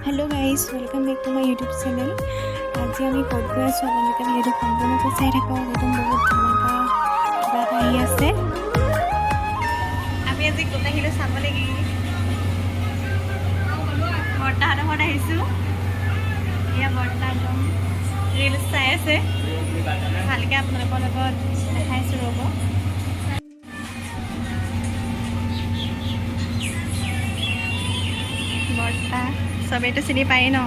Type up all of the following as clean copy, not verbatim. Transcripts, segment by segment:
Hello guys welcome back to my YouTube channel. आज আমি ক'ত গৈ আছোঁ আপোনালোকে ভিডিঅ'টো সম্পূৰ্ণকৈ চাই থাকক। একদম বহুত ধামাকা কিবা এটা আহি আছে। আমি আজি ক'ত আহিলোঁ চাব লাগি বৰ্তাহঁতৰ ঘৰত আহিছোঁ। এয়া বৰ্তা একদম ৰিলছ চাই আছে, ভালকৈ আপোনালোকৰ লগত দেখাইছোঁ ৰ'ব। বৰ্তা চবেইতো চিনি পায়েই ন।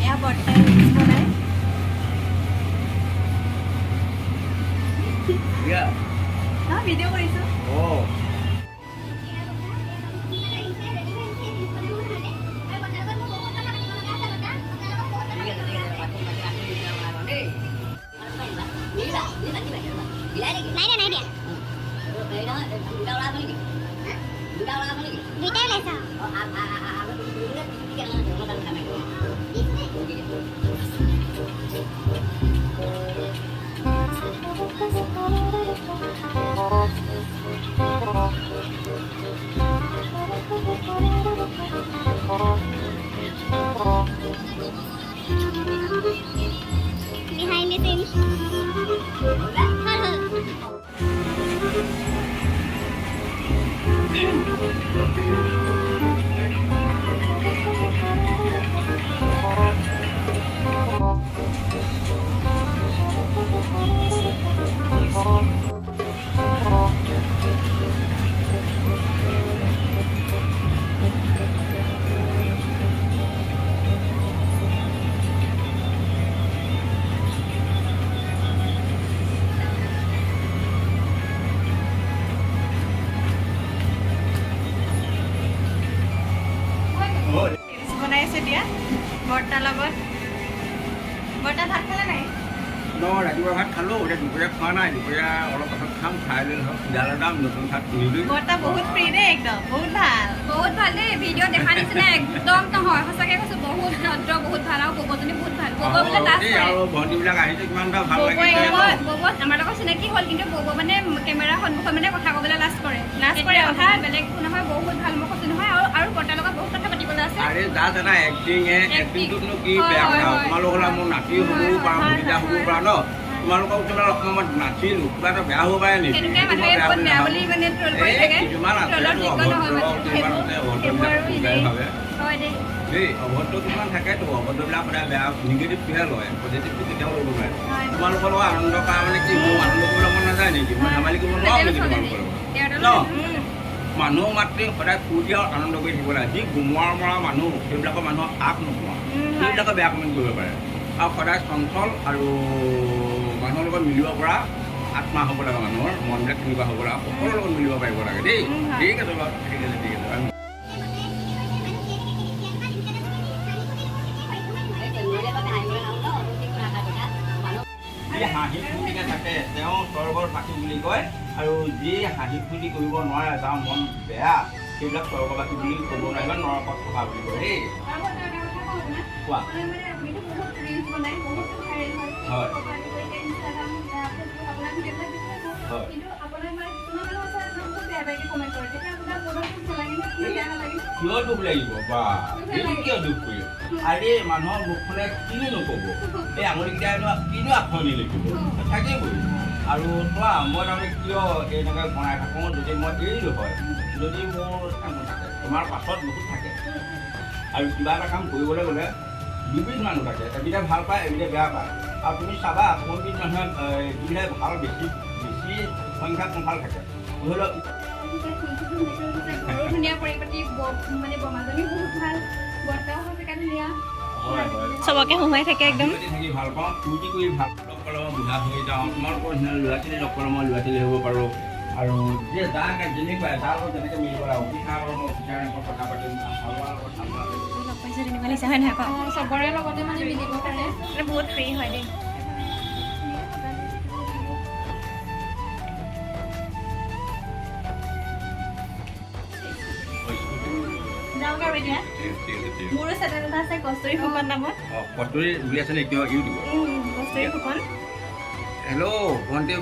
এয়া বৰ্তাই ৰিলছ বনাই। ভিডিঅ' কৰিছোঁ। Behind the scenes. বনাইছে এতিয়া বৰ্তাৰ লগত। বৰ্তা ভাত খালে নাই? ৰাতিপুৱা ভাত খালোঁ, এতিয়া দুপৰীয়া খোৱা নাই। দুপৰীয়া অলপ পাছত খাম, খাই লৈ ধৰক জালৰ দাম নতুন ভাত কিনিলোঁ। বৰ্তা বহুত ফ্ৰী দেই, একদম বহুত ভাল দেই। ভিডিঅ' দেখা নিচিনা একদম নহয়, সঁচাকৈ কৈছোঁ। বহুত ভদ্ৰ, বহুত ভাল, আৰু ববজনী বহুত ভাল। বব বোলে লাজ কৰে। আৰু ভণ্টিবিলাক আহিছে কিমান এটা ভাল বব লাগিছে। আমাৰ লগত চিনাকি হ'ল, কিন্তু বব মানে কেমেৰাৰ সন্মুখত মানে কথা ক'বলৈ লাজ কৰে কথা বেলেগ নহয়। বহুত ভাল মই কৈছোঁ নহয়। আৰু বৰ্তাৰ লগত বহুত কথা পাতিবলৈ আছে। আৰে জাষ্ট এটা এক্টিংটোতনো কি বেয়া কথা। তোমালোক হ'লা মোৰ নাতি হ'বও পাৰা, ভতিজা হ'বও পাৰা ন। তোমালোকক তোমাৰ অকণমান নাচিলোঁ, কিবা এটা বেয়া হ'ব পাৰে নেকি? কিছুমান আছে অভদ্ৰবিলাক ভাবে দেই, অভদ্ৰ কিছুমান থাকেতো। অভদ্ৰবিলাক সদায় বেয়া নিগেটিভটোহে লয়, পজিটিভটো কেতিয়াও ল'ব নোৱাৰে। তোমালোকৰ লগত আনন্দ কৰা মানে কি, মোৰ আনন্দ কৰিবলৈ মন নাযায় নেকি? মই ধেমালি কৰিব নোৱাৰোঁ নেকি তোমালোকৰ লগত ন? মানুহ মাতৃ সদায় ফূৰ্তি আৰু আনন্দ কৰি থাকিব লাগে। যি গুমৰা মৰা মানুহ, সেইবিলাকৰ মানুহৰ আগ নোপোৱা, সেইবিলাকে বেয়া কমেণ্ট কৰিব পাৰে। আৰু সদায় চঞ্চল আৰু মানুহৰ লগত মিলিব পৰা আত্মা হ'ব লাগে। মানুহৰ মনবিলাক তেনেকুৱা হ'ব লাগে, সকলোৰ লগত মিলিব পাৰিব লাগে দেই। ঠিক আছে বাৰু, ঠিক আছে, ঠিক আছে। যি হাঁহি ফূৰ্তিকে থাকে তেওঁ স্বৰ্গৰ পাখি বুলি কয়, আৰু যি হাঁহি ফূৰ্তি কৰিব নোৱাৰে, তাৰ মন বেয়া, সেইবিলাক স্বৰ্গবাসী বুলি ক'ব নোৱাৰিব, নৰকত থকা বুলি কয় দেই। কোৱা। কিয় দুখ লাগিব বা কিয় দুখ কৰিম? আৰে মানুহৰ মুখখনে কিনো নক'ব, এই আঙুলিকেইটাই কিনো আখনি লিখিব, থাকিবই। আৰু চোৱা, মই তাৰমানে কিয় এনেকৈ বনাই থাকোঁ, যদি মই এৰিলোঁ হয়, যদি মোৰ থাকে, তোমাৰ পাছত বহুত থাকে। আৰু কিবা এটা কাম কৰিবলৈ গ'লে দুবিধ মানুহ থাকে, এবিধে ভাল পায়, এবিধে বেয়া পায়। আৰু তুমি চাবা, কোনবিধ মানুহে যিবিধে ভাল বেছি সংখ্যাত ভাল থাকে। ধৰি লওক ধুনীয়া পৰিপাটি, মানে বমাজনী বহুত ভাল, বৰ্তাও সঁচাকৈ ধুনীয়া, চবকে সোমাই থাকে একদম। থাকি ভাল পাওঁ, ফূৰ্তি কৰি ভাল পাওঁ, বুঢ়া হৈ যাওঁ। তোমালোকৰ নিচিনা ল'ৰা ছোৱালী লগ পালে মই ল'ৰা ছোৱালী হ'ব পাৰোঁ। আৰু যে যাক যেনেকুৱাই তাৰ লগত যেনেকৈ মিলিব লাগে, অফিচাৰৰ লগত অফিচাৰৰ লগত কথা পাতিম, হালোৱাৰ লগত হালোৱাৰ চবৰে লগতে মানে মিলিব পাৰে, বহুত ফ্ৰী হয় দেই। মোৰো চেনেল এটা আছে কস্তুৰী ফুকন নামত। কস্তুৰী বুলি আছে নেকি ইউটিউবত? কস্তুৰী ফুকন হেল্ল' ভণ্টি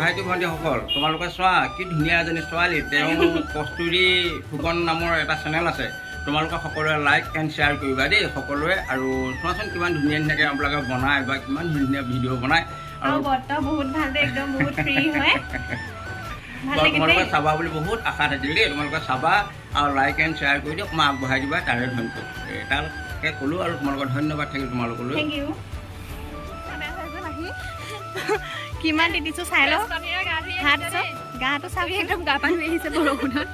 ভাইটি ভণ্টিসকল, তোমালোকে চোৱা কি ধুনীয়া এজনী ছোৱালী। তেওঁ কস্তুৰী ফুকন নামৰ এটা চেনেল আছে, তোমালোকে সকলোৱে লাইক এণ্ড শ্বেয়াৰ কৰিবা দেই সকলোৱে। আৰু চোৱাচোন কিমান ধুনীয়া ধুনীয়াকৈ আপোনালোকে বনায় বা কিমান ধুনীয়া ধুনীয়া ভিডিঅ' বনায়। আৰু বৰ্তা বহুত ভাল দেই, একদম বহুত ফ্ৰী হয়। তোমালোকে চাবা বুলি বহুত আশা থাকিল দেই, তোমালোকে চাবা আৰু লাইক এণ্ড শ্বেয়াৰ কৰি দিয়ক, মই আগবঢ়াই দিবা তাৰে ধন্যবাদ। তাকে ক'লোঁ আৰু তোমালোকৰ ধন্যবাদ থাকিল তোমালোকলৈ। Thank you. কিমান তিতিছো চাই লওঁ, হাত চাওক, গাটো চাওক, একদম গা পা ধুই আহিছে বৰষুণত।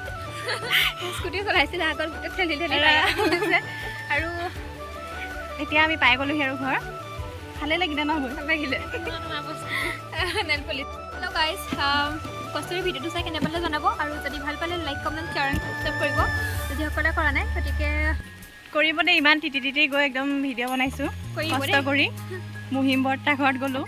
স্কুটি চলাইছিলে আগত গোটেই ঠেলি ঠেলি আৰু এতিয়া আমি পাই গ'লোহি আৰু ঘৰ। ভালে লাগিলে ন? ভাল লাগিলে। হেল্ল' গাইজ, কস্তুৰী ভিডিঅ'টো চাই কেনে পালে জনাব, আৰু যদি ভাল পালে লাইক কমেণ্ট শ্বেয়াৰ ছাবস্ক্ৰাইব কৰিব যদি সকলোৱে কৰা নাই। গতিকে কৰিব দেই, ইমান তিতি তিতি গৈ একদম ভিডিঅ' বনাইছোঁ কষ্ট কৰি। মুহিম বৰ্তা ঘৰত গ'লোঁ।